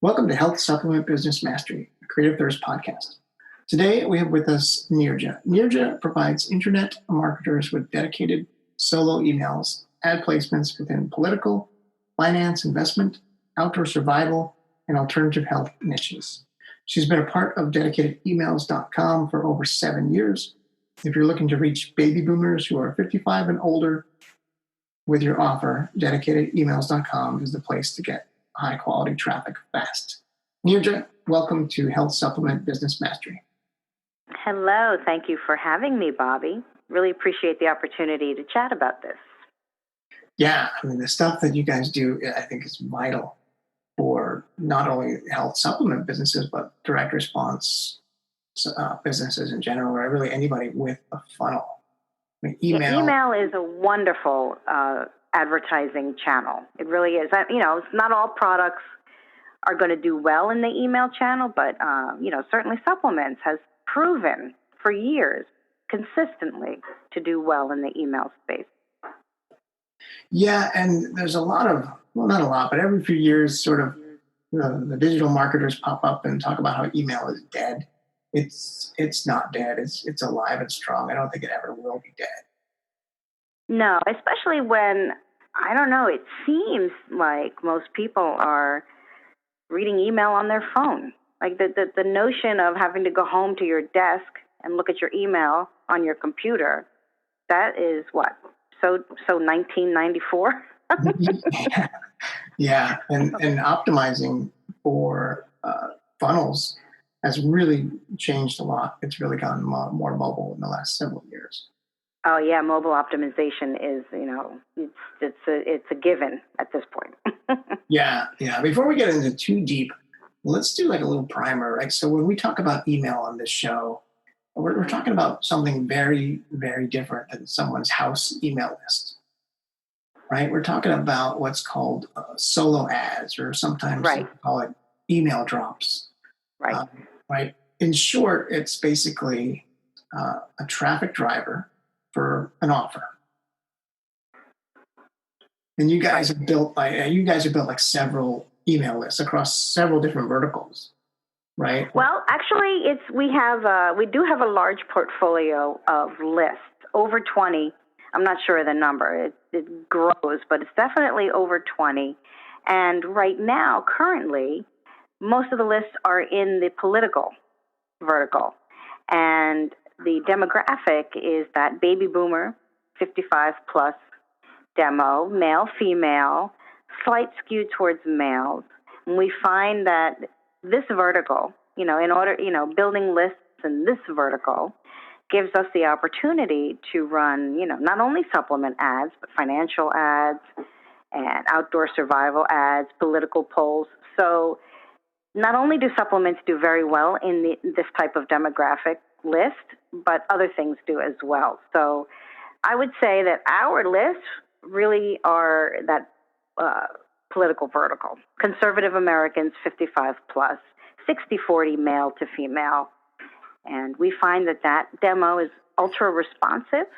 Welcome to Health Supplement Business Mastery, a Creative Thirst podcast. Today we have with us Neerja. Neerja provides internet marketers with dedicated solo emails, ad placements within political, finance, investment, outdoor survival, and alternative health niches. She's been a part of dedicatedemails.com for over 7 years. If you're looking to reach baby boomers who are 55 and older with your offer, dedicatedemails.com is the place to get high quality traffic fast. Neerja, welcome to Health Supplement Business Mastery. Hello. Thank you for having me, Bobby. Really appreciate the opportunity to chat about this. Yeah, I mean, the stuff that you guys do, I think, is vital for not only health supplement businesses, but direct response businesses in general, or really anybody with a funnel. I mean, email is a wonderful advertising channel. It really is. Not all products are going to do well in the email channel, but certainly supplements has proven for years consistently to do well in the email space. Yeah, and there's a lot of, well, not a lot, but every few years, sort of the digital marketers pop up and talk about how email is dead. It's not dead. It's alive and strong. I don't think it ever will be dead. No, especially when, I don't know, it seems like most people are reading email on their phone. Like the notion of having to go home to your desk and look at your email on your computer, that is what? So 1994? Yeah. And optimizing for funnels has really changed a lot. It's really gotten more mobile in the last several years. Oh yeah, mobile optimization is, it's a given at this point. Yeah. Before we get into too deep, let's do like a little primer, right? So when we talk about email on this show, we're talking about something very, very different than someone's house email list, right? We're talking about what's called solo ads, or sometimes we call it email drops. Right. Right. In short, it's basically a traffic driver for an offer. And you guys have built like several email lists across several different verticals, right? Well, actually, we do have a large portfolio of lists, over 20. I'm not sure of the number. It grows, but it's definitely over 20. And right now, currently, most of the lists are in the political vertical. And the demographic is that baby boomer, 55 plus demo, male, female, slight skew towards males. And we find that this vertical, building lists in this vertical gives us the opportunity to run, not only supplement ads, but financial ads and outdoor survival ads, political polls. So not only do supplements do very well in this type of demographic list, but other things do as well. So I would say that our lists really are that political vertical. Conservative Americans, 55 plus, 60-40 male to female. And we find that demo is ultra responsive.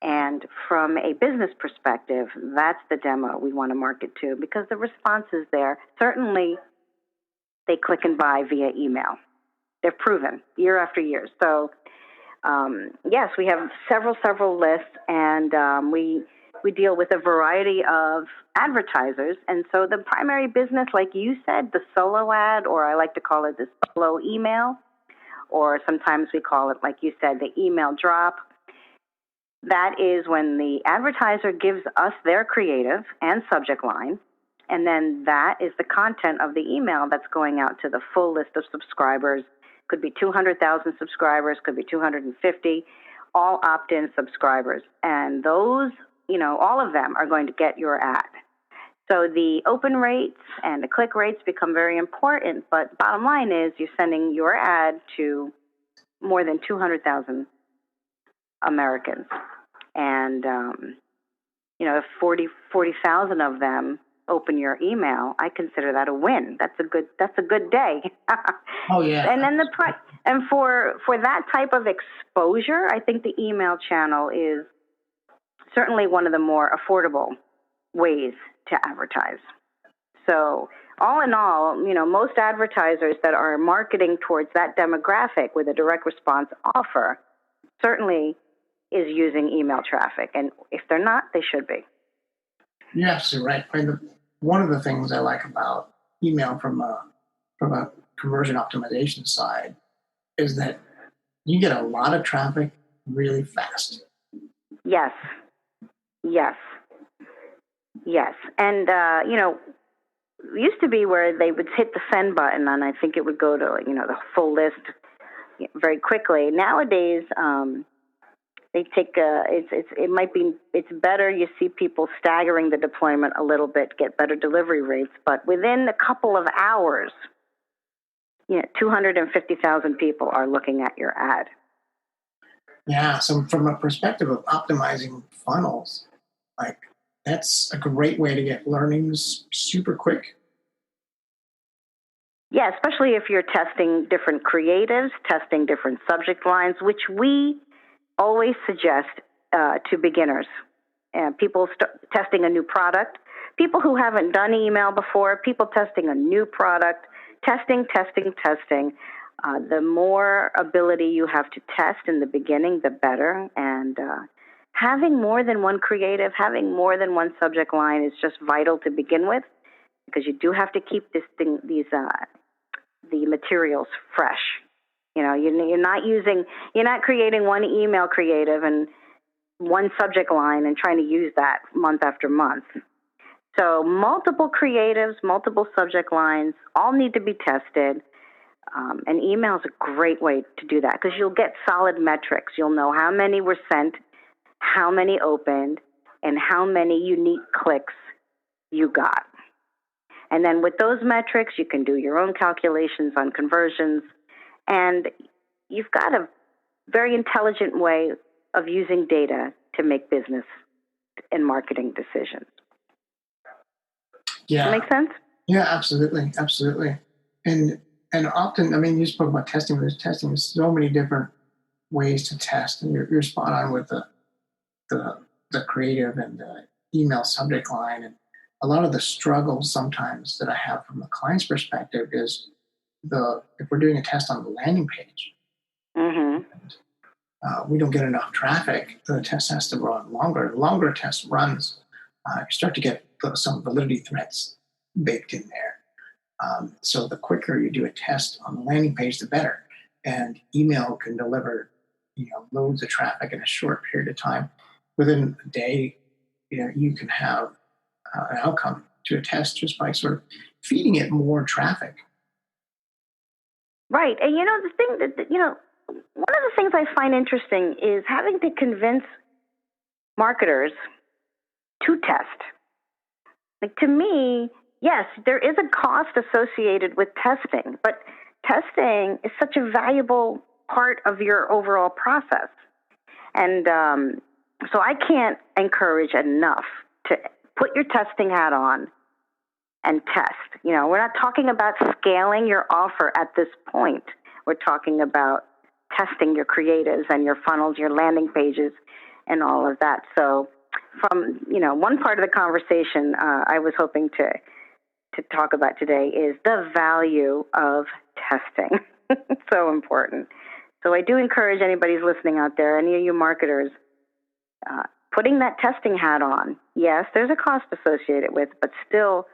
And from a business perspective, that's the demo we want to market to, because the response is there. Certainly, they click and buy via email. They're proven year after year. So, yes, we have several lists, and we deal with a variety of advertisers. And so the primary business, like you said, the solo ad, or I like to call it the solo email, or sometimes we call it, like you said, the email drop. That is when the advertiser gives us their creative and subject line, and then that is the content of the email that's going out to the full list of subscribers. Could be 200,000 subscribers, could be 250, all opt-in subscribers. And those, all of them are going to get your ad. So the open rates and the click rates become very important, but bottom line is you're sending your ad to more than 200,000 Americans. And, if 40,000 of them open your email, I consider that a win. That's a good day. Oh yeah. And then for that type of exposure, I think the email channel is certainly one of the more affordable ways to advertise. So all in all, most advertisers that are marketing towards that demographic with a direct response offer certainly is using email traffic. And if they're not, they should be. You're absolutely right. I mean, one of the things I like about email from a conversion optimization side is that you get a lot of traffic really fast. Yes. And, it used to be where they would hit the send button and I think it would go to, the full list very quickly. Nowadays, they take it's better. You see people staggering the deployment a little bit, get better delivery rates, but within a couple of hours, 250,000 people are looking at your ad. Yeah. So from a perspective of optimizing funnels, like that's a great way to get learnings super quick. Yeah, especially if you're testing different creatives, testing different subject lines, which we always suggest to beginners, people testing a new product, people who haven't done email before, people testing a new product, testing. The more ability you have to test in the beginning, the better. And having more than one creative, having more than one subject line is just vital to begin with, because you do have to keep the materials fresh. You're not creating one email creative and one subject line and trying to use that month after month. So multiple creatives, multiple subject lines, all need to be tested. And email is a great way to do that because you'll get solid metrics. You'll know how many were sent, how many opened, and how many unique clicks you got. And then with those metrics, you can do your own calculations on conversions. And you've got a very intelligent way of using data to make business and marketing decisions. Yeah. Does that make sense? Yeah, absolutely. And often, I mean, you spoke about testing. There's so many different ways to test, and you're spot on with the creative and the email subject line. And a lot of the struggles sometimes that I have from the client's perspective is if we're doing a test on the landing page, we don't get enough traffic, the test has to run longer. The longer a test runs, you start to get some validity threats baked in there. So the quicker you do a test on the landing page, the better. And email can deliver, loads of traffic in a short period of time. Within a day, you can have an outcome to a test just by sort of feeding it more traffic. Right. And the thing that, one of the things I find interesting is having to convince marketers to test. Like, to me, yes, there is a cost associated with testing, but testing is such a valuable part of your overall process. And so I can't encourage enough to put your testing hat on and test. We're not talking about scaling your offer at this point. We're talking about testing your creatives and your funnels, your landing pages, and all of that. So from, one part of the conversation I was hoping to talk about today is the value of testing. It's so important. So I do encourage anybody who's listening out there, any of you marketers, putting that testing hat on. Yes, there's a cost associated with it, but still,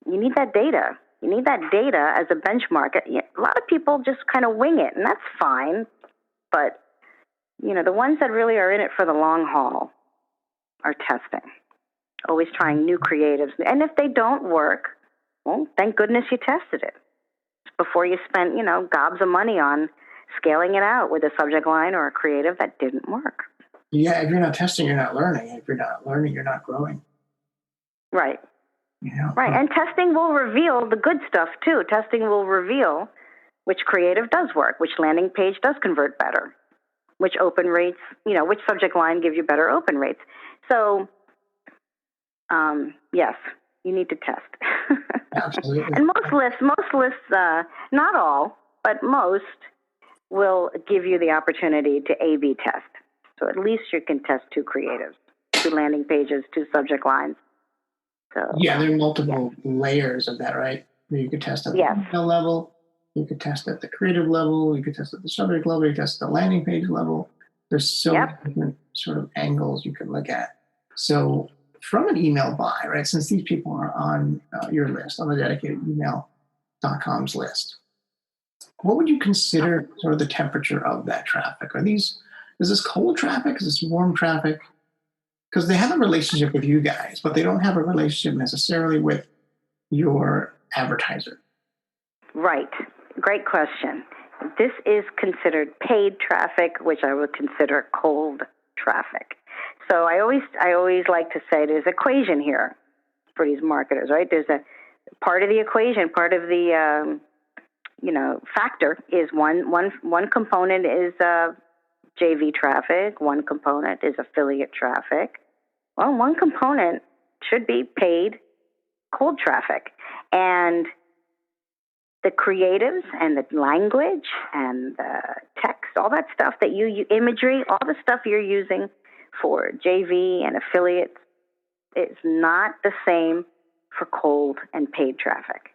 you need that data. You need that data as a benchmark. A lot of people just kind of wing it, and that's fine. But, the ones that really are in it for the long haul are testing, always trying new creatives. And if they don't work, well, thank goodness you tested it before you spent, gobs of money on scaling it out with a subject line or a creative that didn't work. Yeah, if you're not testing, you're not learning. If you're not learning, you're not growing. Right. Right. And testing will reveal the good stuff, too. Testing will reveal which creative does work, which landing page does convert better, which open rates, which subject line gives you better open rates. So, yes, you need to test. Absolutely. And most lists, not all, but most will give you the opportunity to A/B test. So at least you can test two creatives, two landing pages, two subject lines. So yeah, there are multiple layers of that, right? You could test at the email level, you could test at the creative level, you could test at the subject level, you could test at the landing page level. There's so many different sort of angles you can look at. So from an email buy, right, since these people are on your list, on the dedicated email.com's list, what would you consider sort of the temperature of that traffic? Is this cold traffic? Is this warm traffic? Because they have a relationship with you guys, but they don't have a relationship necessarily with your advertiser. Right. Great question. This is considered paid traffic, which I would consider cold traffic. So I always like to say there's an equation here for these marketers, right? There's a part of the equation, part of the factor is one component is JV traffic, one component is affiliate traffic. Well, one component should be paid cold traffic. And the creatives and the language and the text, all that stuff that imagery, all the stuff you're using for JV and affiliates, it's not the same for cold and paid traffic.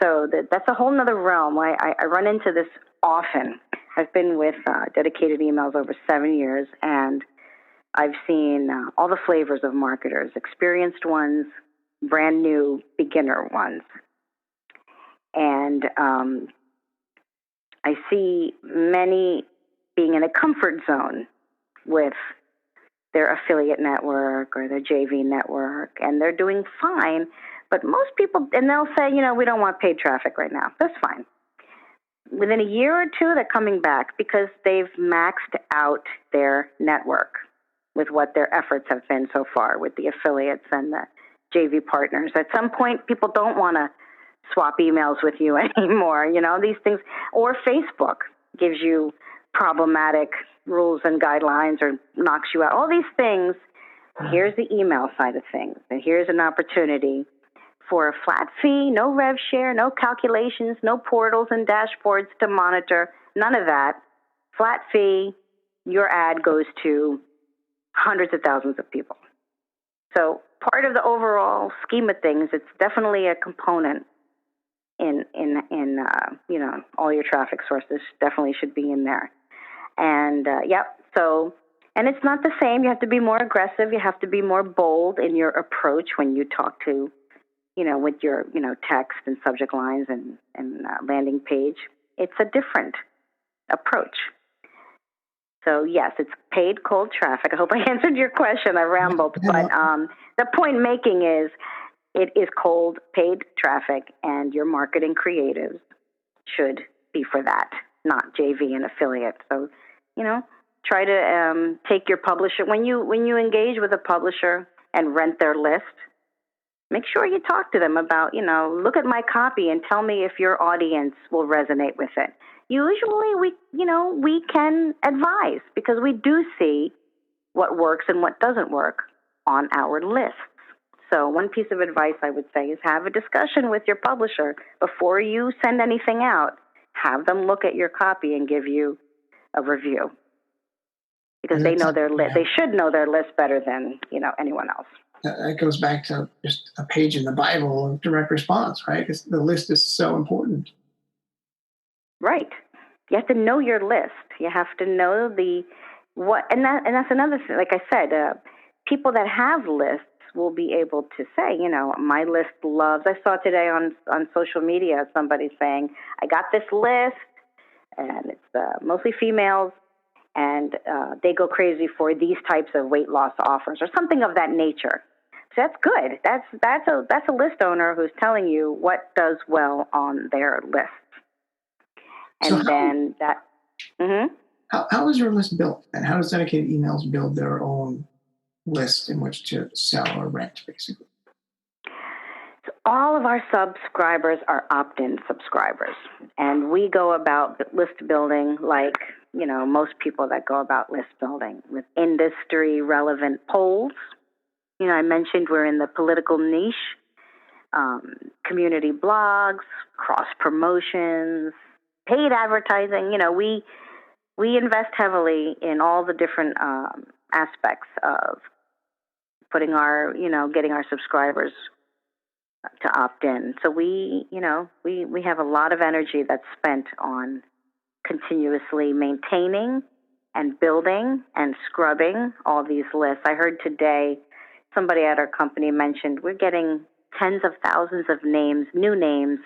So that's a whole nother realm. I run into this often. I've been with dedicated emails over 7 years, and I've seen all the flavors of marketers, experienced ones, brand new beginner ones. And I see many being in a comfort zone with their affiliate network or their JV network, and they're doing fine. But most people, and they'll say, we don't want paid traffic right now. That's fine. Within a year or two, they're coming back because they've maxed out their network with what their efforts have been so far with the affiliates and the JV partners. At some point, people don't want to swap emails with you anymore, these things. Or Facebook gives you problematic rules and guidelines or knocks you out. All these things. Here's the email side of things. And here's an opportunity for a flat fee, no rev share, no calculations, no portals and dashboards to monitor, none of that. Flat fee, your ad goes to hundreds of thousands of people. So part of the overall scheme of things, it's definitely a component in all your traffic sources definitely should be in there. And and it's not the same. You have to be more aggressive. You have to be more bold in your approach when you talk to, with your, text and subject lines and landing page. It's a different approach. So yes, it's paid cold traffic. I hope I answered your question. I rambled, but the point making is it is cold paid traffic, and your marketing creatives should be for that, not JV and affiliate. So, try to take your publisher when you engage with a publisher and rent their list. Make sure you talk to them about, look at my copy and tell me if your audience will resonate with it. Usually we can advise because we do see what works and what doesn't work on our lists. So one piece of advice I would say is have a discussion with your publisher before you send anything out. Have them look at your copy and give you a review because they know their list. They should know their list better than anyone else. That goes back to just a page in the Bible of direct response, right? Because the list is so important. Right. You have to know your list. You have to know and that's another thing. Like I said, people that have lists will be able to say, my list loves. I saw today on social media somebody saying, I got this list, and it's mostly females, and they go crazy for these types of weight loss offers or something of that nature. So that's good. That's a list owner who's telling you what does well on their list. And so then that. Mm-hmm. How is your list built? And how does dedicated emails build their own list in which to sell or rent, basically? So all of our subscribers are opt-in subscribers, and we go about list building like most people that go about list building with industry relevant polls. I mentioned we're in the political niche, community blogs, cross promotions, paid advertising. We invest heavily in all the different aspects of putting our, getting our subscribers to opt in. So we have a lot of energy that's spent on continuously maintaining and building and scrubbing all these lists. I heard today somebody at our company mentioned we're getting tens of thousands of names, new names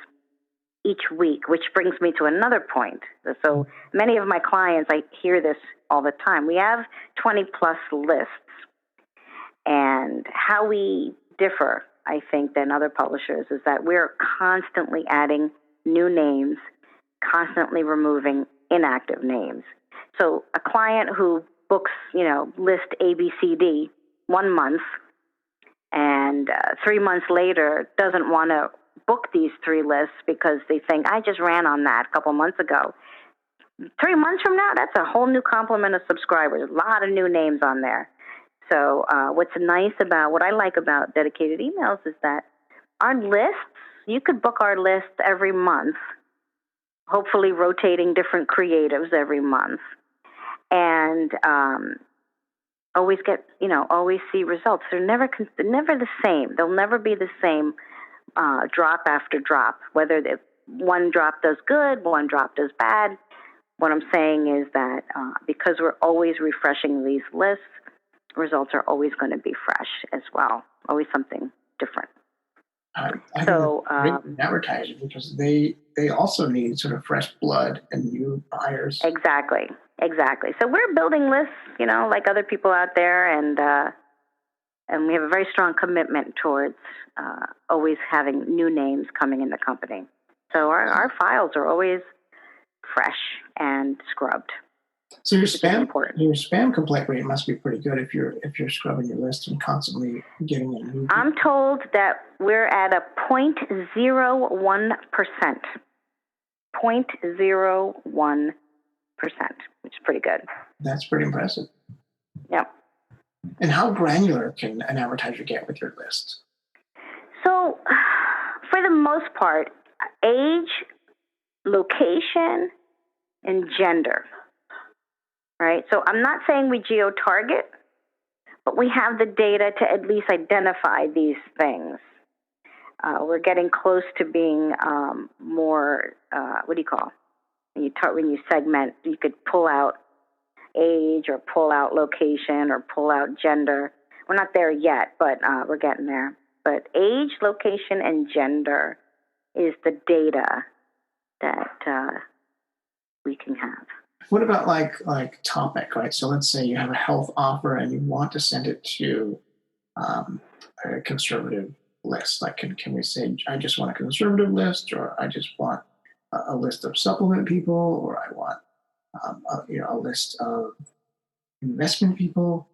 each week, which brings me to another point. So many of my clients, I hear this all the time. We have 20 plus lists, and how we differ, I think, than other publishers is that we're constantly adding new names, constantly removing inactive names. So a client who books, list ABCD 1 month and 3 months later doesn't want to book these 3 lists because they think, I just ran on that a couple months ago. 3 months from now, that's a whole new complement of subscribers, a lot of new names on there. So what I like about dedicated emails is that our lists, you could book our list every month, hopefully rotating different creatives every month, and always see results. They're never the same. They'll never be the same drop after drop, whether one drop does good, one drop does bad. What I'm saying is that because we're always refreshing these lists, results are always going to be fresh as well, always something different. I think advertising, because they also need sort of fresh blood and new buyers. Exactly. So we're building lists, like other people out there, and we have a very strong commitment towards always having new names coming in the company. So our files are always fresh and scrubbed. So your spam complaint rate must be pretty good if you're scrubbing your list and constantly getting a new. I'm told that we're at a 0.01%. 0.01%, which is pretty good. That's pretty impressive. Yep. And how granular can an advertiser get with your list? So, for the most part, age, location, and gender. Right? So I'm not saying we geo-target, but we have the data to at least identify these things. We're getting close to being more, what do you call? When you segment, you could pull out age or pull out location or pull out gender. We're not there yet, but we're getting there. But age, location, and gender is the data that we can have. What about like topic, right? So let's say you have a health offer and you want to send it to a conservative list. Like, can we say, I just want a conservative list, or I just want a list of supplement people, or I want a list of investment people?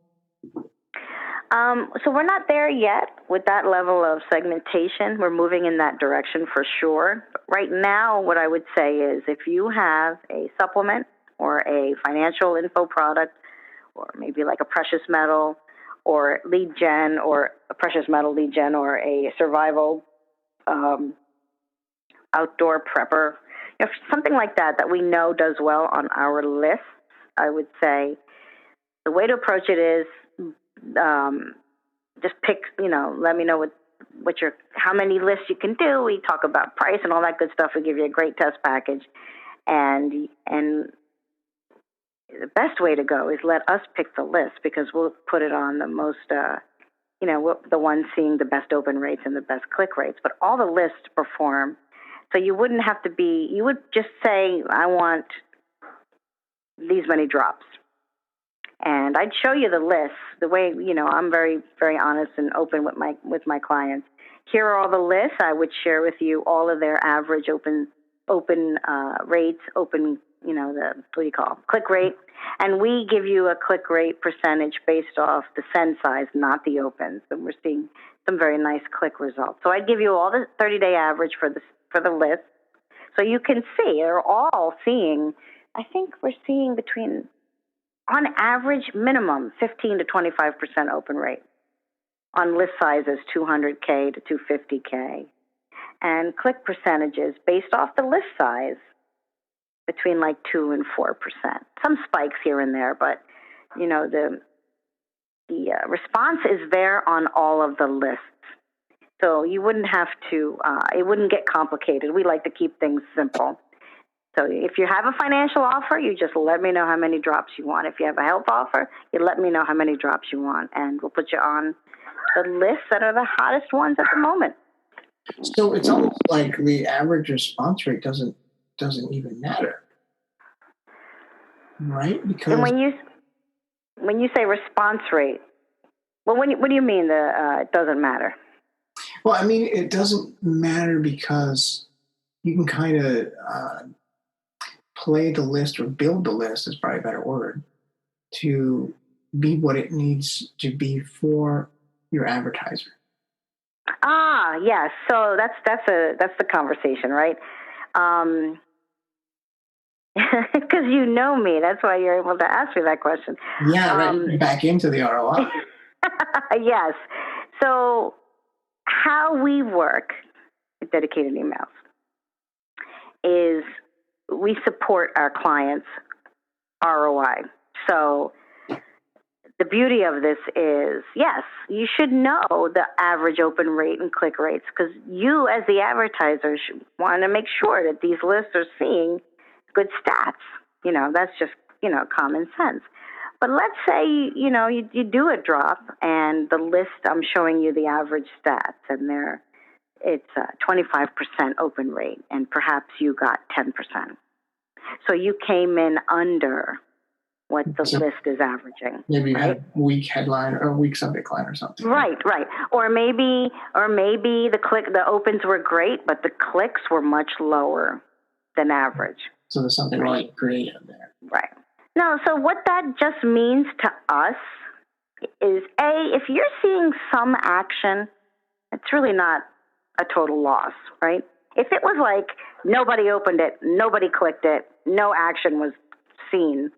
So we're not there yet with that level of segmentation. We're moving in that direction for sure. Right now, what I would say is if you have a supplement or a financial info product, or maybe like a precious metal or lead gen, or a precious metal lead gen, or a survival outdoor prepper, something like that we know does well on our list, I would say the way to approach it is just pick, let me know how many lists you can do. We talk about price and all that good stuff. We give you a great test package, and the best way to go is let us pick the list, because we'll put it on the most, the ones seeing the best open rates and the best click rates. But all the lists perform. So you wouldn't have to you would just say, I want these many drops. And I'd show you the list the way, I'm very, very honest and open with my clients. Here are all the lists. I would share with you all of their average open rates, click rate. And we give you a click rate percentage based off the send size, not the opens. And we're seeing some very nice click results. So I'd give you all the 30-day average for the list. So you can see, they're all seeing, I think we're seeing between, on average, minimum 15 to 25% open rate on list sizes 200K to 250K. And click percentages based off the list size between 2 and 4%. Some spikes here and there, but the response is there on all of the lists. So you wouldn't have to, it wouldn't get complicated. We like to keep things simple. So if you have a financial offer, you just let me know how many drops you want. If you have a health offer, you let me know how many drops you want, and we'll put you on the lists that are the hottest ones at the moment. So it's almost like the average response rate doesn't even matter, right? Because and when you say response rate, well, what do you mean it doesn't matter? Well, I mean, it doesn't matter because you can kind of play the list or build the list, is probably a better word, to be what it needs to be for your advertiser. Ah, yes. So that's the conversation, right? Because you know me, that's why you're able to ask me that question. Yeah, right. Back into the ROI. Yes. So how we work with dedicated emails is we support our clients' ROI. So the beauty of this is, yes, you should know the average open rate and click rates, because you as the advertiser should want to make sure that these lists are seeing good stats. That's just, common sense. But let's say, you do a drop and the list, I'm showing you the average stats, and it's a 25% open rate, and perhaps you got 10%. So you came in under what the list is averaging. Maybe you had a weak headline or a weak subject line or something. Right. Or maybe the opens were great, but the clicks were much lower than average. So there's something really creative there. Right. No, so what that just means to us is, if you're seeing some action, it's really not a total loss, right? If it was like nobody opened it, nobody clicked it, no action was seen,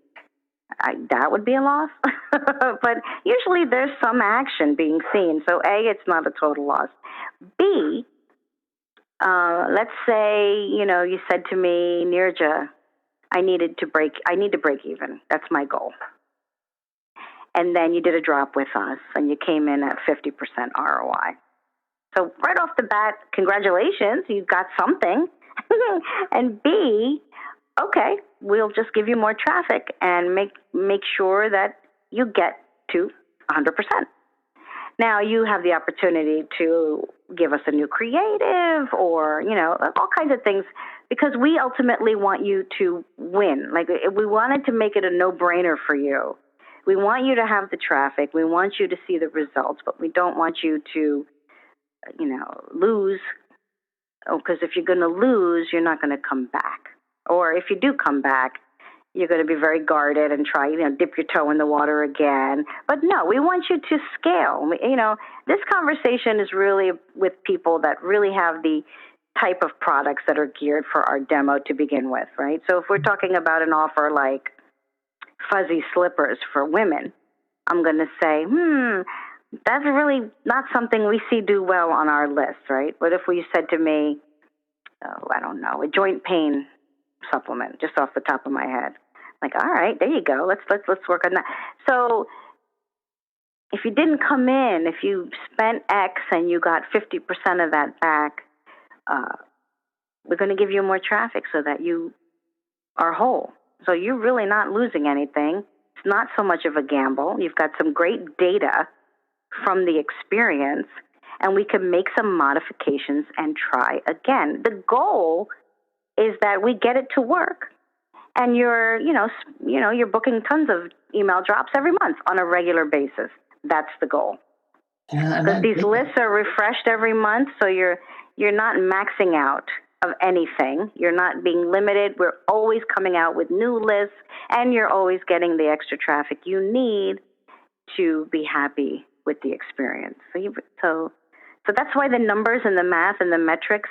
that would be a loss. But usually there's some action being seen. So A, it's not a total loss. B, let's say, you said to me, Neerja, I need to break even. That's my goal. And then you did a drop with us and you came in at 50% ROI. So right off the bat, congratulations, you got something. And B, okay, we'll just give you more traffic and make sure that you get to 100%. Now you have the opportunity to give us a new creative or, all kinds of things, because we ultimately want you to win. Like, we wanted to make it a no-brainer for you. We want you to have the traffic. We want you to see the results, but we don't want you to, lose. Because if you're going to lose, you're not going to come back. Or if you do come back, you're going to be very guarded and try, dip your toe in the water again. But no, we want you to scale. This conversation is really with people that really have the type of products that are geared for our demo to begin with, right? So if we're talking about an offer like fuzzy slippers for women, I'm going to say, that's really not something we see do well on our list, right? But if you said to me, I don't know, a joint pain supplement, just off the top of my head, like, all right, there you go. Let's work on that. So if you didn't come in, if you spent X and you got 50% of that back, we're going to give you more traffic so that you are whole. So you're really not losing anything. It's not so much of a gamble. You've got some great data from the experience, and we can make some modifications and try again. The goal is that we get it to work, and you're booking tons of email drops every month on a regular basis. That's the goal. Because these lists are refreshed every month, so you're not maxing out of anything. You're not being limited. We're always coming out with new lists, and you're always getting the extra traffic you need to be happy with the experience. So that's why the numbers and the math and the metrics,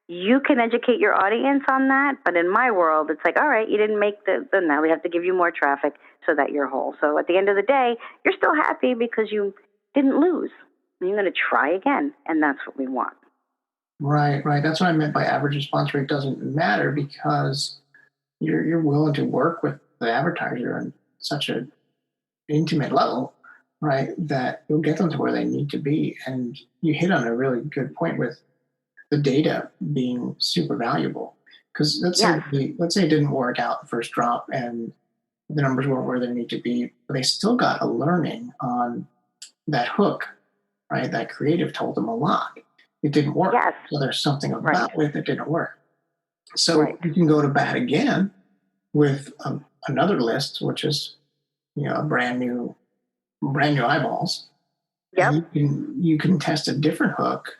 you can educate your audience on that. But in my world, it's like, all right, you didn't make now we have to give you more traffic so that you're whole. So at the end of the day, you're still happy because you didn't lose. And you're going to try again. And that's what we want. Right. That's what I meant by average response rate doesn't matter, because you're willing to work with the advertiser on such an intimate level. right, that you'll get them to where they need to be. And you hit on a really good point with the data being super valuable. Because let's Yes. say it didn't work out the first drop and the numbers weren't where they need to be, but they still got a learning on that hook, right? That creative told them a lot. It didn't work. Yes. So there's something about Right. it that didn't work. So Right. you can go to bat again with another list, which is, brand new eyeballs. Yep. And you can test a different hook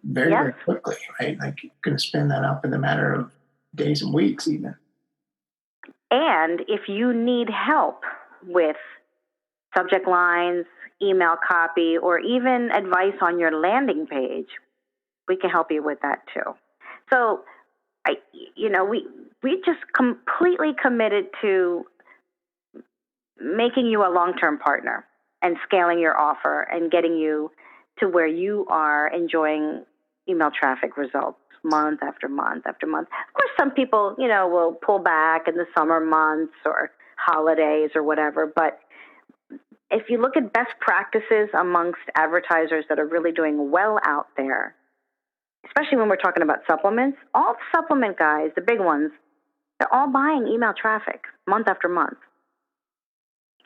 very, Yes. very quickly, right? Like you can spin that up in a matter of days and weeks even. And if you need help with subject lines, email copy, or even advice on your landing page, we can help you with that too. So, we just completely committed to making you a long-term partner and scaling your offer and getting you to where you are enjoying email traffic results month after month after month. Of course, some people, will pull back in the summer months or holidays or whatever. But if you look at best practices amongst advertisers that are really doing well out there, especially when we're talking about supplements, all the supplement guys, the big ones, they're all buying email traffic month after month.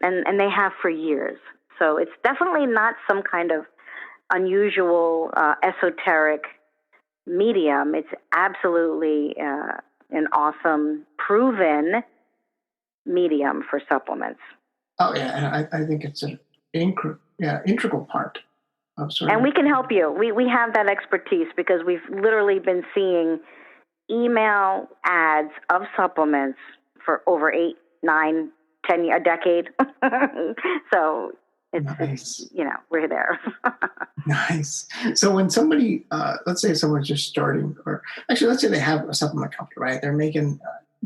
And they have for years. So it's definitely not some kind of unusual, esoteric medium. It's absolutely an awesome, proven medium for supplements. Oh, yeah. And I think it's an integral part of sort of. And we can help you. We have that expertise because we've literally been seeing email ads of supplements for over 8, 9, 10 years, a decade. So it's we're there. Nice. So when somebody, let's say someone's just starting, or actually let's say they have a supplement company, right? They're making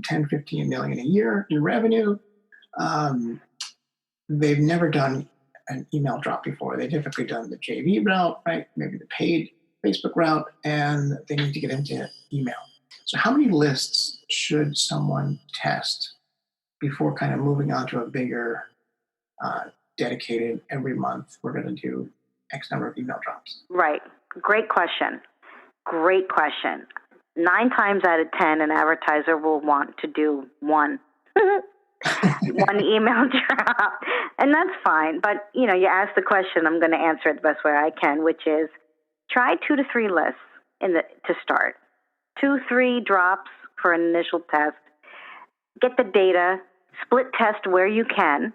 10, 15 million a year in revenue. They've never done an email drop before. They've typically done the JV route, right? Maybe the paid Facebook route, and they need to get into email. So how many lists should someone test before kind of moving on to a bigger dedicated every month we're going to do X number of email drops? Right. Great question. 9 times out of 10, an advertiser will want to do one email drop, and that's fine. But you ask the question, I'm going to answer it the best way I can, which is try 2 to 3 lists to start. 2, 3 drops for an initial test. Get the data, split test where you can.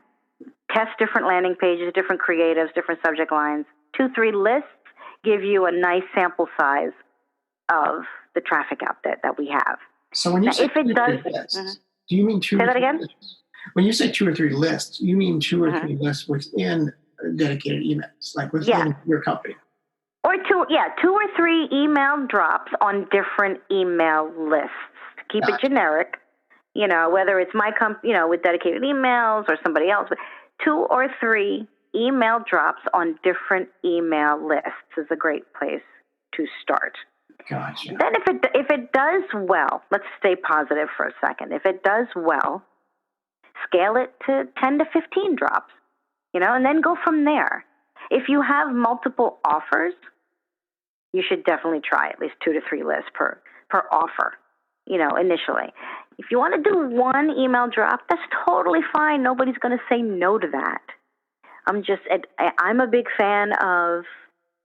Test different landing pages, different creatives, different subject lines. 2, 3 lists give you a nice sample size of the traffic out there that we have. So when you say 2 or 3 lists, do you mean 2 Say or that 3 again? lists? When you say 2 or 3 lists, you mean 2 or 3 lists within dedicated emails, like within your company? Or 2 or 3 email drops on different email lists. Keep it generic. Whether it's my company, with dedicated emails or somebody else, but 2 or 3 email drops on different email lists is a great place to start. Gotcha. Then if it does well, let's stay positive for a second. If it does well, scale it to 10 to 15 drops, and then go from there. If you have multiple offers, you should definitely try at least 2 to 3 lists per offer, initially. If you want to do one email drop, that's totally fine. Nobody's going to say no to that. I'm a big fan of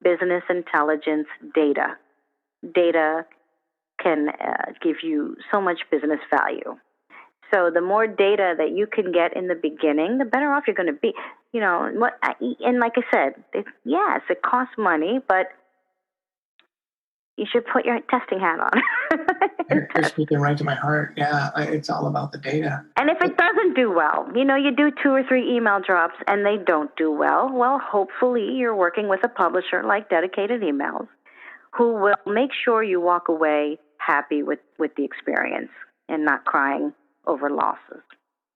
business intelligence data. Data can give you so much business value. So the more data that you can get in the beginning, the better off you're going to be. And like I said, yes, it costs money, but you should put your testing hat on. You're speaking right to my heart. Yeah, it's all about the data. And if it doesn't do well, you do 2 or 3 email drops and they don't do well, hopefully you're working with a publisher like Dedicated Emails who will make sure you walk away happy with the experience and not crying over losses.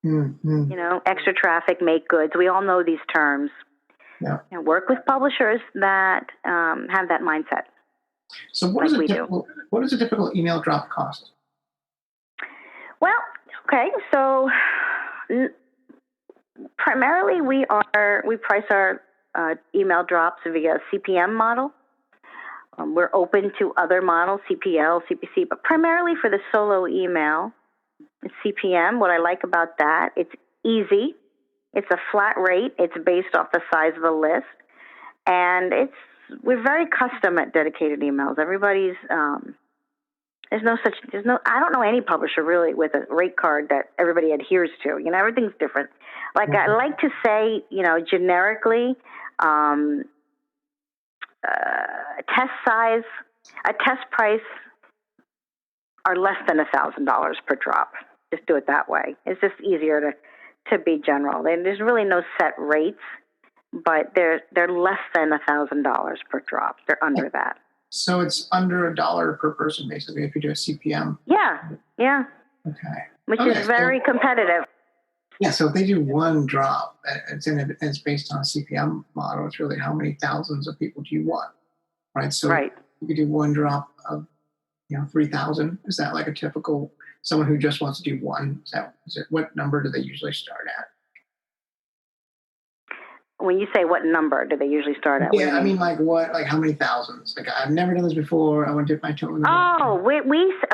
Mm-hmm. Extra traffic, make goods. We all know these terms. Yeah. And work with publishers that have that mindset. So what does a typical email drop cost? Well, okay, so Primarily, we price our email drops via CPM model. We're open to other models, CPL, CPC, but primarily for the solo email, it's CPM. What I like about that, it's easy. It's a flat rate. It's based off the size of the list, and we're very custom at dedicated emails. Everybody's I don't know any publisher really with a rate card that everybody adheres to. Everything's different. Like I like to say, generically, a test price are less than $1,000 per drop. Just do it that way. It's just easier to be general. There's really no set rates, but they're less than $1,000 per drop. They're under that. So it's under $1 per person, basically, if you do a CPM. Yeah. Okay. Which is very competitive. Yeah, so if they do one drop, it's based on a CPM model. It's really how many thousands of people do you want, right? So you could do one drop of 3,000. Is that like a typical someone who just wants to do one? What number do they usually start at? When you say what number do they usually start at? Yeah, I mean, like what? Like how many thousands? Like I've never done this before. I want to dip my toe in the water.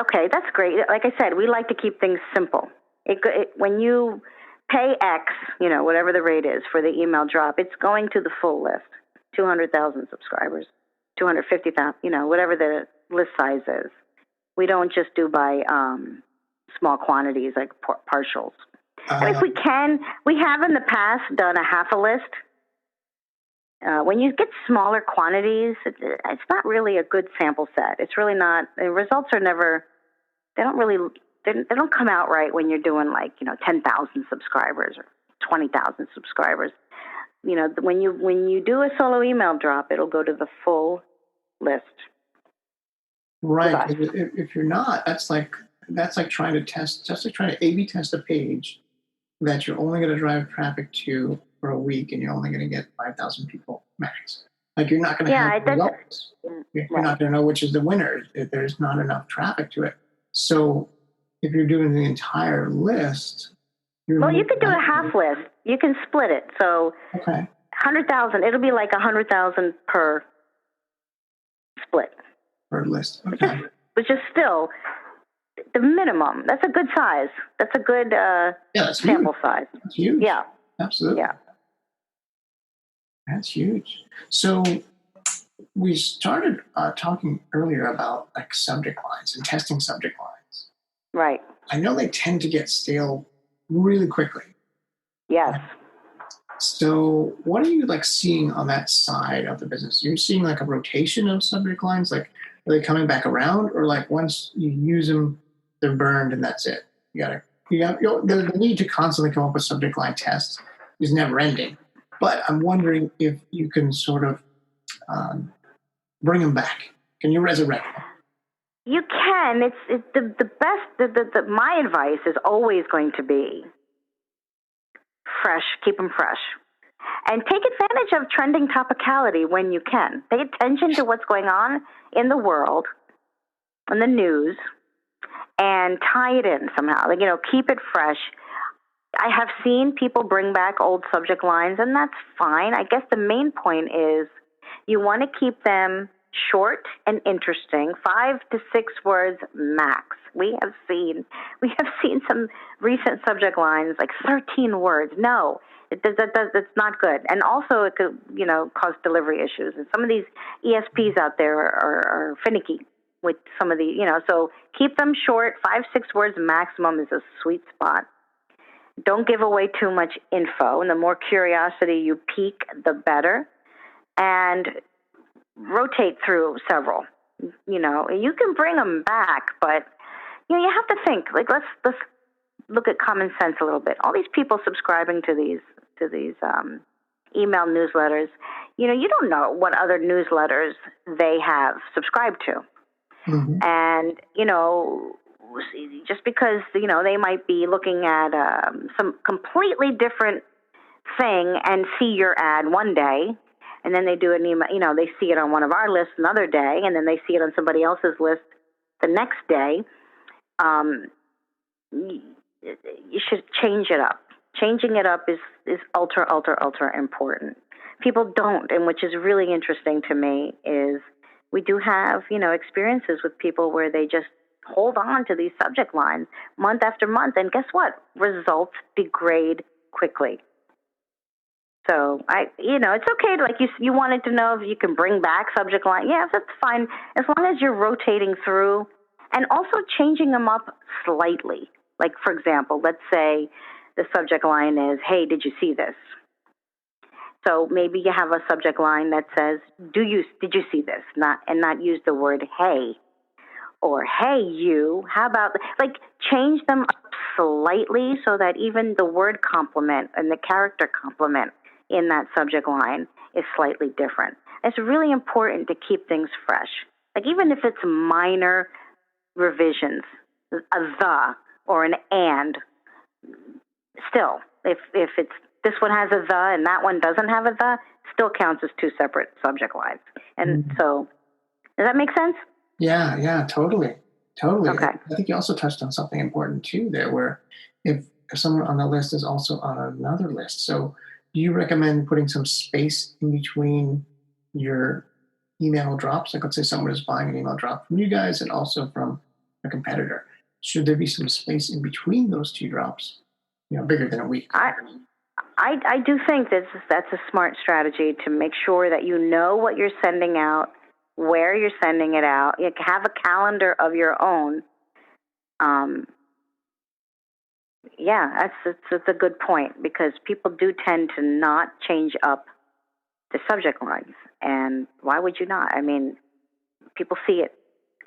Okay, that's great. Like I said, we like to keep things simple. When you pay X, whatever the rate is for the email drop, it's going to the full list, 200,000 subscribers, 250,000, whatever the list size is. We don't just do by small quantities like partials. And if we can, we have in the past done a half a list. When you get smaller quantities, it's not really a good sample set. It's really not. The results are never. They don't come out right when you're doing 10,000 subscribers or 20,000 subscribers. When you do a solo email drop, it'll go to the full list. Right. If you're not, that's like trying to test, just like trying to A/B test a page that you're only going to drive traffic to for a week, and you're only going to get 5,000 people max. Like you're not going to have results. You're not going to know which is the winner if there's not enough traffic to it. So if you're doing the entire list, you could do a half list. You can split it. So 100,000. It'll be like 100,000 per split. Per list. Okay. Which is still the minimum. That's a good size. That's a good sample size. That's huge. Yeah. Absolutely. Yeah. That's huge. So we started talking earlier about like subject lines and testing subject lines. Right. I know they tend to get stale really quickly. Yes. So what are you seeing on that side of the business? You're seeing like a rotation of subject lines? Like are they coming back around, or like once you use them, they're burned and that's it? The need to constantly come up with subject line tests is never ending. But I'm wondering if you can sort of bring them back. Can you resurrect them? You can. It's the best. My advice is always going to be fresh. Keep them fresh, and take advantage of trending topicality when you can. Pay attention to what's going on in the world, in the news, and tie it in somehow. Keep it fresh. I have seen people bring back old subject lines, and that's fine. I guess the main point is you want to keep them short and interesting, 5 to 6 words max. We have seen some recent subject lines like 13 words. No, that's not good. And also it could, cause delivery issues. And some of these ESPs out there are finicky with some of the, so keep them short. 5, 6 words maximum is a sweet spot. Don't give away too much info, and the more curiosity you pique, the better. And rotate through several. You can bring them back, but you have to think. Let's look at common sense a little bit. All these people subscribing to these email newsletters, you don't know what other newsletters they have subscribed to, and just because they might be looking at some completely different thing and see your ad one day, and then they do an email, they see it on one of our lists another day, and then they see it on somebody else's list the next day. You should change it up. changing it up is ultra important. People don't, and which is really interesting to me is we do have, experiences with people where they just hold on to these subject lines month after month, and guess what? Results degrade quickly. So it's okay to, you wanted to know if you can bring back subject line. Yeah, that's fine, as long as you're rotating through and also changing them up slightly. Like, for example, let's say the subject line is, "Hey, did you see this?" So maybe you have a subject line that says, did you see this? Not use the word "hey" or "hey, you." How about, change them up slightly so that even the word complement and the character complement in that subject line is slightly different. It's really important to keep things fresh. Even if it's minor revisions, a "the" or an "and," still, if it's this one has a "the" and that one doesn't have a "the," still counts as two separate subject lines. And so, does that make sense? Yeah, totally. Okay. I think you also touched on something important too there, where if someone on the list is also on another list. So do you recommend putting some space in between your email drops? Like, let's say someone is buying an email drop from you guys and also from a competitor. Should there be some space in between those two drops, bigger than a week? I do think that's a smart strategy to make sure that you know what you're sending out, where you're sending it out. You have a calendar of your own. That's a good point, because people do tend to not change up the subject lines. And why would you not? I mean, people see it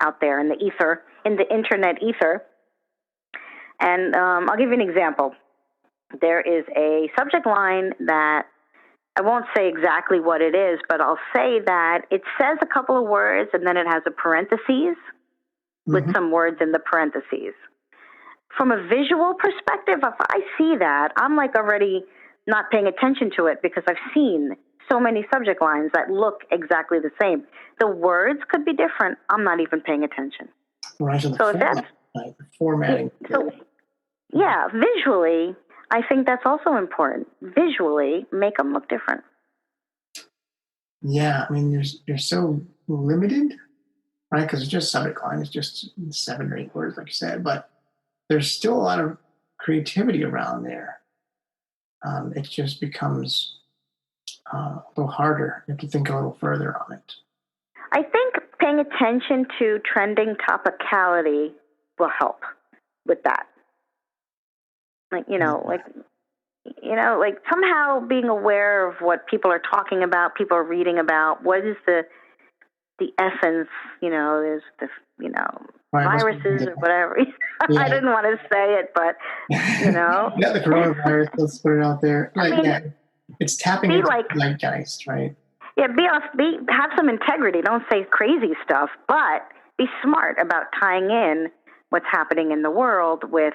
out there in the ether, in the internet ether. And I'll give you an example. There is a subject line that I won't say exactly what it is, but I'll say that it says a couple of words and then it has a parentheses with some words in the parentheses. From a visual perspective, if I see that, I'm already not paying attention to it, because I've seen so many subject lines that look exactly the same. The words could be different. I'm not even paying attention. Right, so formatting. So, yeah, visually, I think that's also important. Visually, make them look different. Yeah, I mean, you're so limited, right? Because it's just subject line. It's just 7 or 8 words, like you said. But there's still a lot of creativity around there. It just becomes a little harder. You have to think a little further on it. I think paying attention to trending topicality will help with that. Somehow being aware of what people are talking about, people are reading about, what is the essence, there's the, viruses or whatever. Yeah. I didn't want to say it, but, Yeah, the coronavirus, let's put it out there. It's tapping into the zeitgeist, right? Yeah, have some integrity. Don't say crazy stuff, but be smart about tying in what's happening in the world with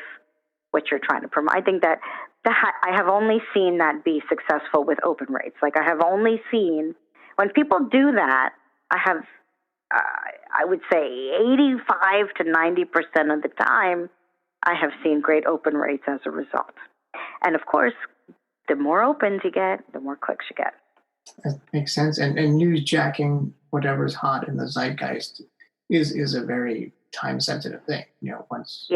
what you're trying to promote. I think that I have only seen that be successful with open rates. I have only seen, when people do that, I would say 85 to 90% of the time, I have seen great open rates as a result. And of course, the more opens you get, the more clicks you get. That makes sense. And newsjacking whatever's hot in the zeitgeist is a very time-sensitive thing. Once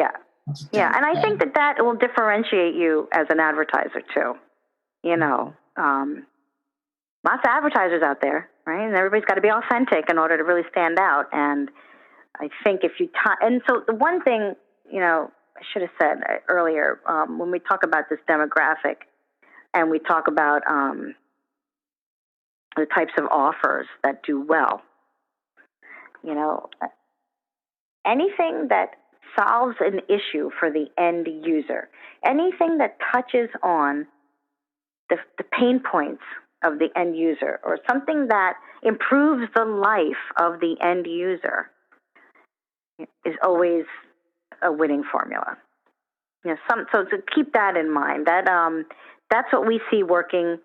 and I think that will differentiate you as an advertiser too. Lots of advertisers out there, right? And everybody's got to be authentic in order to really stand out. And I think if you and so the one thing, I should have said earlier, when we talk about this demographic and we talk about the types of offers that do well, anything that solves an issue for the end user, anything that touches on the pain points of the end user, or something that improves the life of the end user, is always a winning formula. So to keep that in mind, that's what we see working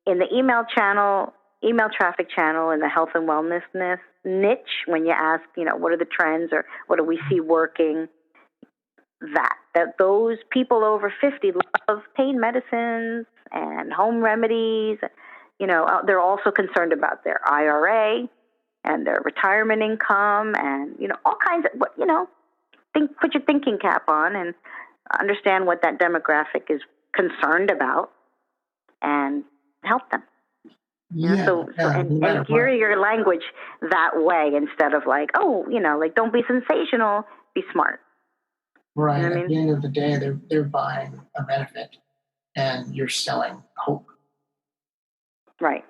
in the email traffic channel, in the health and wellness niche. When you ask, what are the trends or what do we see working, that those people over 50 love pain medicines and home remedies. They're also concerned about their IRA and their retirement income and, all kinds of, put your thinking cap on and understand what that demographic is concerned about and help them. And gear your language that way instead of like, don't be sensational, be smart. Right. You know At the end of the day, they're buying a benefit and you're selling hope. Right.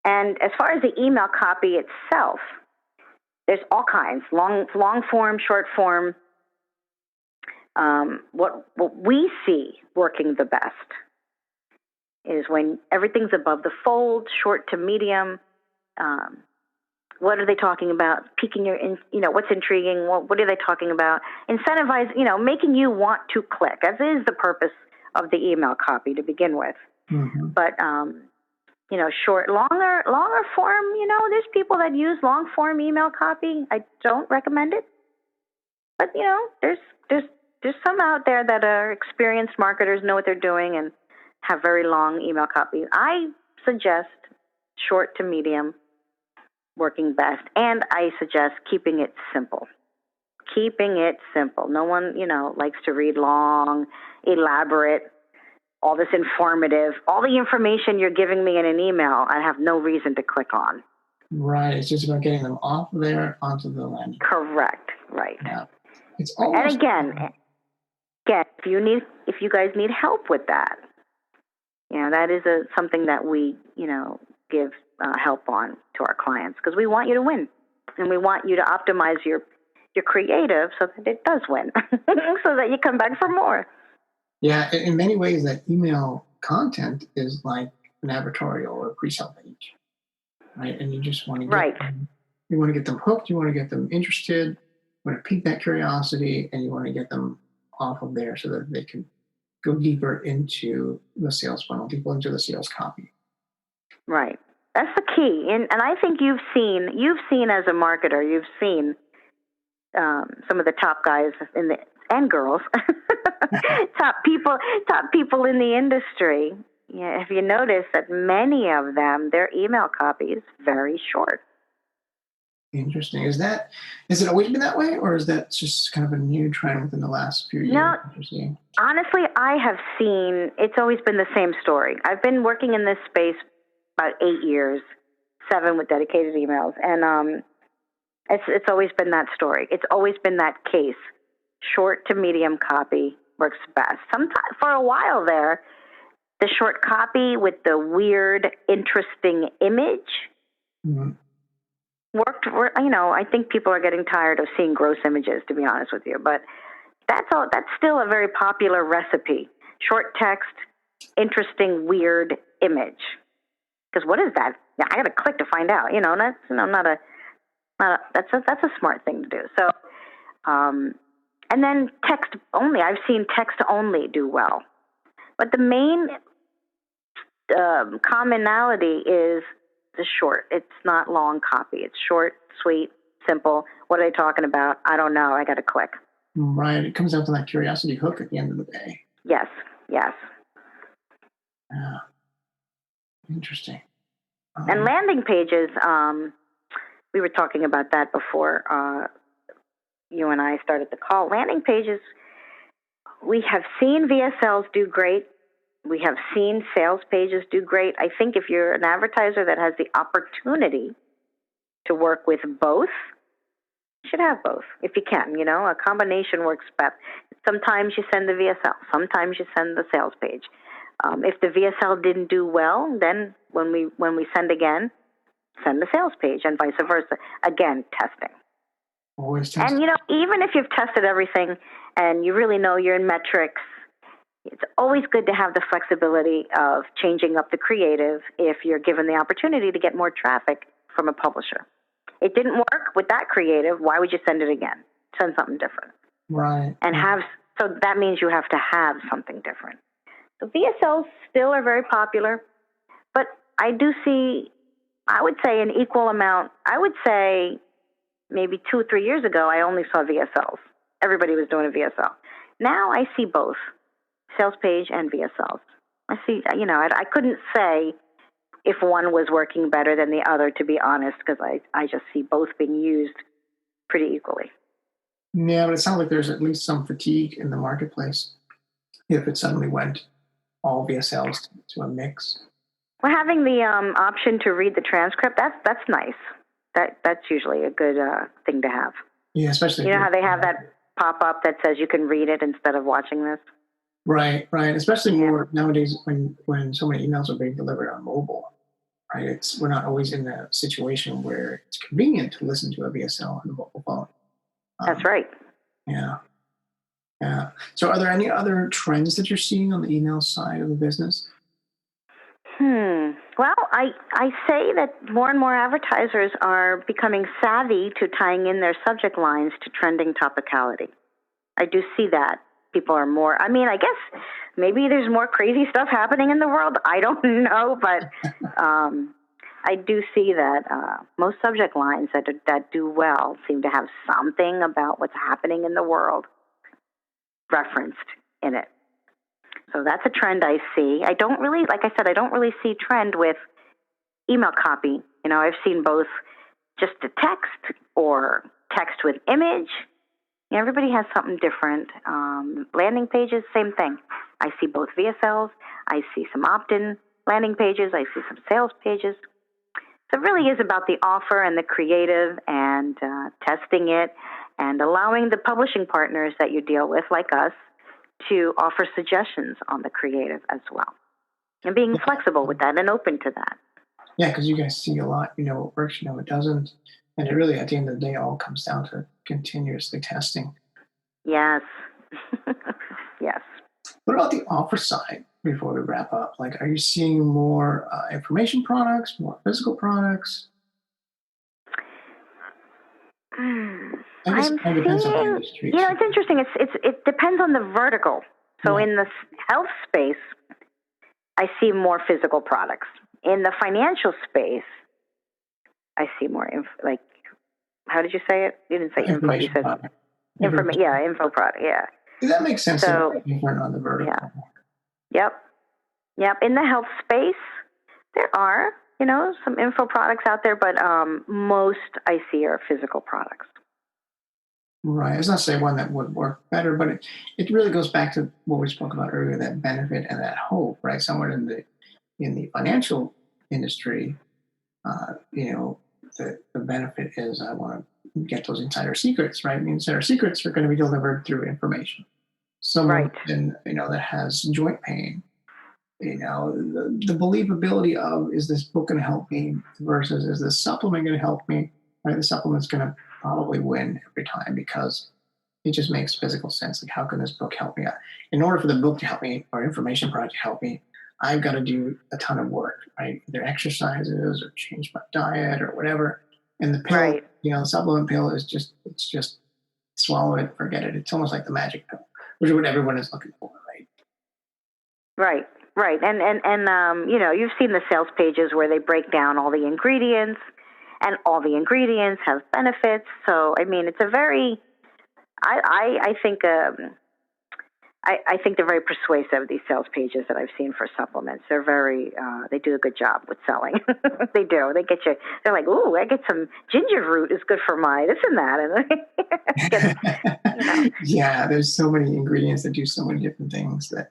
And as far as the email copy itself, there's all kinds, long form, short form. What we see working the best is when everything's above the fold, short to medium. What are they talking about? Piquing what's intriguing? What are they talking about? Incentivize, making you want to click, as is the purpose of the email copy to begin with. Mm-hmm. But, short, longer form, there's people that use long form email copy. I don't recommend it. But, there's some out there that are experienced marketers, know what they're doing, and have very long email copy. I suggest short to medium working best, and I suggest keeping it simple. Keeping it simple. No one, likes to read long, elaborate, all this informative, all the information you're giving me in an email, I have no reason to click on. Right. It's just about getting them off there onto the landing. Correct. Right. Yeah. It's almost, and again, if you guys need help with that, that is something that we, give help on to our clients, because we want you to win, and we want you to optimize your creative so that it does win, so that you come back for more. Yeah, in many ways, that email content is like an advertorial or a pre-sale page, right? And you just want to get them, you want to get them hooked, you want to get them interested, you want to pique that curiosity, and you want to get them off of there so that they can go deeper into the sales funnel, deeper into the sales copy. Right. That's the key. And I think you've seen as a marketer, you've seen some of the top guys and girls, top people in the industry. Yeah, have you noticed that many of them, their email copy is very short? Interesting. Is it always been that way, or is that just kind of a new trend within the last few years? No, honestly, I have seen it's always been the same story. I've been working in this space about 8 years, 7 with dedicated emails, and it's always been that story. It's always been that case. Short to medium copy works best. Sometimes for a while there, the short copy with the weird, interesting image. Mm-hmm. Worked. I think people are getting tired of seeing gross images, to be honest with you. But that's still a very popular recipe. Short text, interesting, weird image. Because what is that? Yeah, I got to click to find out. That's a smart thing to do. So, and then text only. I've seen text only do well, but the main commonality is the short. It's not long copy. It's short, sweet, simple. What are they talking about? I don't know. I got to click. Right. It comes down to that curiosity hook at the end of the day. Yes. Interesting. And landing pages, we were talking about that before you and I started the call. Landing pages, we have seen VSLs do great. We have seen sales pages do great. I think if you're an advertiser that has the opportunity to work with both, you should have both if you can. A combination works best. Sometimes you send the VSL. Sometimes you send the sales page. If the VSL didn't do well, then when we send again, send the sales page, and vice versa. Again, testing. Always testing. And even if you've tested everything and you really know you're in metrics, it's always good to have the flexibility of changing up the creative if you're given the opportunity to get more traffic from a publisher. It didn't work with that creative. Why would you send it again? Send something different. Right. And so that means you have to have something different. So VSLs still are very popular, but I do see, I would say an equal amount. I would say maybe 2 or 3 years ago, I only saw VSLs. everybody was doing a VSL. Now I see both sales page and VSLs. I see, I couldn't say if one was working better than the other, to be honest, because I just see both being used pretty equally. Yeah, but it sounds like there's at least some fatigue in the marketplace if it suddenly went all VSLs to a mix. Well, having the option to read the transcript, that's nice. That's usually a good thing to have. Yeah, especially how they have that pop up that says you can read it instead of watching this. Right. Especially more nowadays when so many emails are being delivered on mobile. Right. We're not always in a situation where it's convenient to listen to a VSL on the mobile phone. That's right. Yeah. So, are there any other trends that you're seeing on the email side of the business? Well, I say that more and more advertisers are becoming savvy to tying in their subject lines to trending topicality. I do see that. People are more, I guess maybe there's more crazy stuff happening in the world. I don't know, but I do see that most subject lines that do well seem to have something about what's happening in the world referenced in it. So that's a trend I see. I don't really, like I said, I don't really see trend with email copy. I've seen both just a text or text with image. Everybody has something different. Landing pages, same thing. I see both VSLs. I see some opt-in landing pages. I see some sales pages. So it really is about the offer and the creative and testing it and allowing the publishing partners that you deal with, like us, to offer suggestions on the creative as well. And being flexible with that and open to that. Yeah, because you guys see a lot, what works, it doesn't. And it really, at the end of the day, all comes down to continuously testing. Yes. Yes. What about the offer side before we wrap up? Like, are you seeing more information products, more physical products? I guess it depends on the industry. It's interesting. It depends on the vertical. So in the health space, I see more physical products. In the financial space, I see more how did you say it? You didn't say info. You said information. Yeah, info product. Yeah. That makes sense. So different on the vertical. Yeah. Yep. In the health space, there are some info products out there, but most I see are physical products. Right. It's not to say one that would work better, but it really goes back to what we spoke about earlier, that benefit and that hope, right? Somewhere in the financial industry, the benefit is I want to get those insider secrets, right? The insider secrets are going to be delivered through information. Someone that has joint pain, the believability of, is this book going to help me versus is this supplement going to help me? Right? The supplement's going to probably win every time because it just makes physical sense. Like, how can this book help me? In order for the book to help me or information product to help me, I've got to do a ton of work, right? Either exercises or change my diet or whatever. And the pill, the supplement pill is just swallow it, forget it. It's almost like the magic pill, which is what everyone is looking for, right? Right. And you've seen the sales pages where they break down all the ingredients, and all the ingredients have benefits. So, it's a very, I think they're very persuasive, these sales pages that I've seen for supplements. They're very, they do a good job with selling. They do. They get you, they're like, ooh, I get some ginger root is good for my this and that. And Yeah, there's so many ingredients that do so many different things that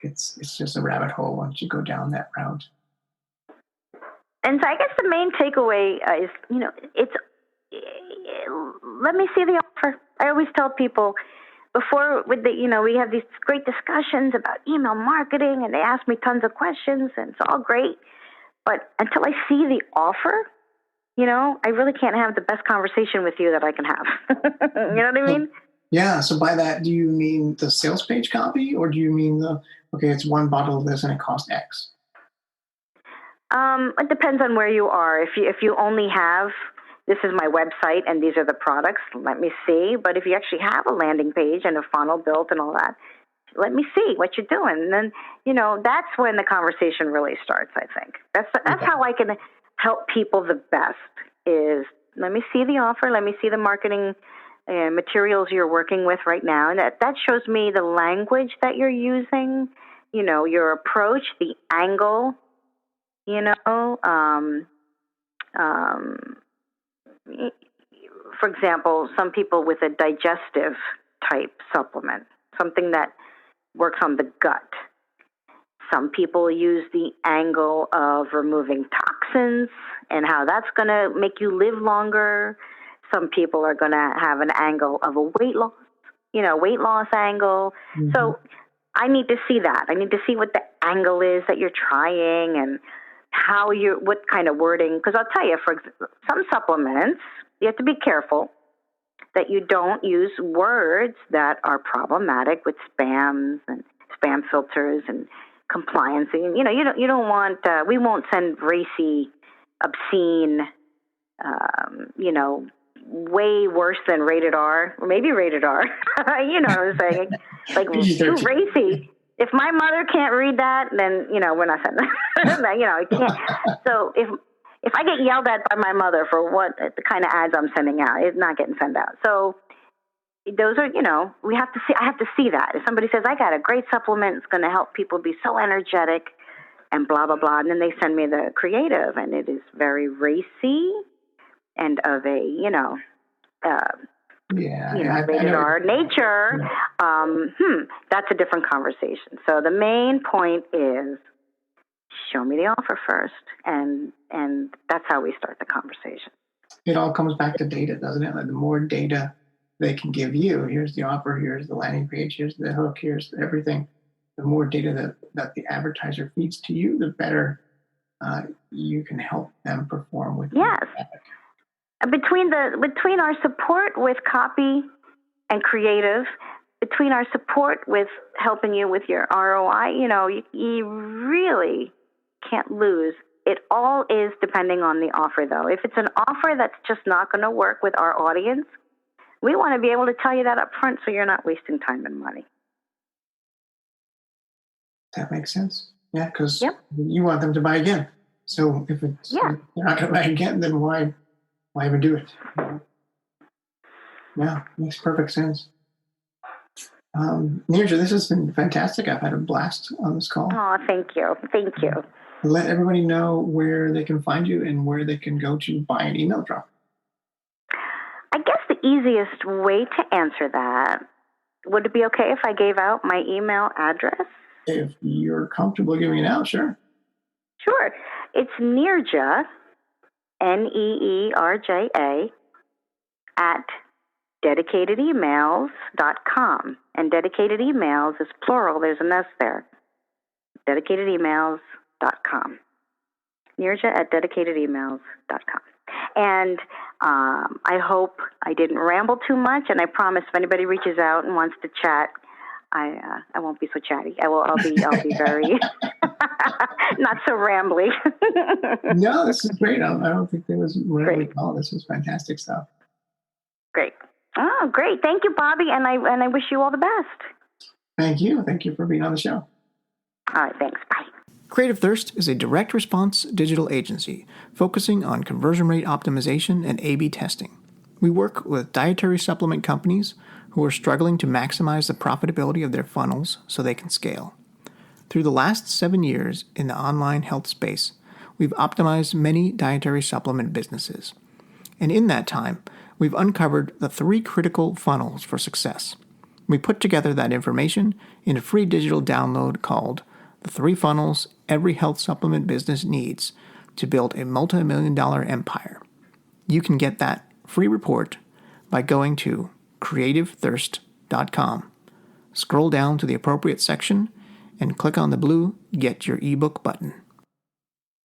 it's just a rabbit hole once you go down that route. And so I guess the main takeaway is, let me see the offer. I always tell people before we have these great discussions about email marketing and they ask me tons of questions and it's all great. But until I see the offer, I really can't have the best conversation with you that I can have. You know what I mean? Yeah. So by that, do you mean the sales page copy or do you mean it's one bottle of this and it costs X? It depends on where you are. If you only have, this is my website and these are the products, let me see. But if you actually have a landing page and a funnel built and all that, let me see what you're doing. And then, that's when the conversation really starts, I think. That's how I can help people the best is let me see the offer, let me see the marketing materials you're working with right now. And that shows me the language that you're using, your approach, the angle, for example, some people with a digestive type supplement, something that works on the gut. Some people use the angle of removing toxins and how that's going to make you live longer. Some people are going to have an angle of a weight loss angle. Mm-hmm. So I need to see that. I need to see what the angle is that you're trying and what kind of wording. Because I'll tell you, for some supplements, you have to be careful that you don't use words that are problematic with spams and spam filters and compliance. And, you don't want, we won't send racy, obscene, way worse than rated R, or maybe rated R. You know what I'm saying? Like too racy. If my mother can't read that, then, we're not sending that. It can't. So if I get yelled at by my mother for what the kind of ads I'm sending out, it's not getting sent out. So those are, we have to see, I have to see that. If somebody says, I got a great supplement, it's going to help people be so energetic and blah, blah, blah. And then they send me the creative and it is very racy and of a, rated R nature. That's a different conversation. So the main point is show me the offer first. And that's how we start the conversation. It all comes back to data, doesn't it? Like the more data they can give you, here's the offer, here's the landing page, here's the hook, here's everything. The more data that the advertiser feeds to you, the better you can help them perform with. Yes. Between our support with copy and creative, between our support with helping you with your ROI, you really can't lose. It all is depending on the offer, though. If it's an offer that's just not going to work with our audience, we want to be able to tell you that up front so you're not wasting time and money. That makes sense. Yeah, because you want them to buy again. So if they're not going to buy again, then why even do it? Yeah, makes perfect sense. Neerja, this has been fantastic. I've had a blast on this call. Oh, thank you. Thank you. Let everybody know where they can find you and where they can go to buy an email drop. I guess the easiest way to answer that, would it be okay if I gave out my email address? If you're comfortable giving it out, sure. Sure. It's Neerja, Neerja, at dedicatedemails.com. And dedicated emails is plural. There's an S there. Dedicatedemails.com. Neerja at dedicatedemails.com. And I hope I didn't ramble too much. And I promise if anybody reaches out and wants to chat, I won't be so chatty. I'll be very not so rambly. No, this is great. I don't think there was rambly at all. This was fantastic stuff. Great. Oh, great. Thank you, Bobby. And I wish you all the best. Thank you. Thank you for being on the show. All right. Thanks. Bye. Creative Thirst is a direct response digital agency focusing on conversion rate optimization and A/B testing. We work with dietary supplement companies who are struggling to maximize the profitability of their funnels so they can scale. Through the last 7 years in the online health space, we've optimized many dietary supplement businesses. And in that time, we've uncovered the 3 critical funnels for success. We put together that information in a free digital download called The 3 Funnels Every Health Supplement Business Needs to Build a Multi-million-dollar Empire. You can get that free report by going to creativethirst.com. Scroll down to the appropriate section and click on the blue Get Your ebook button.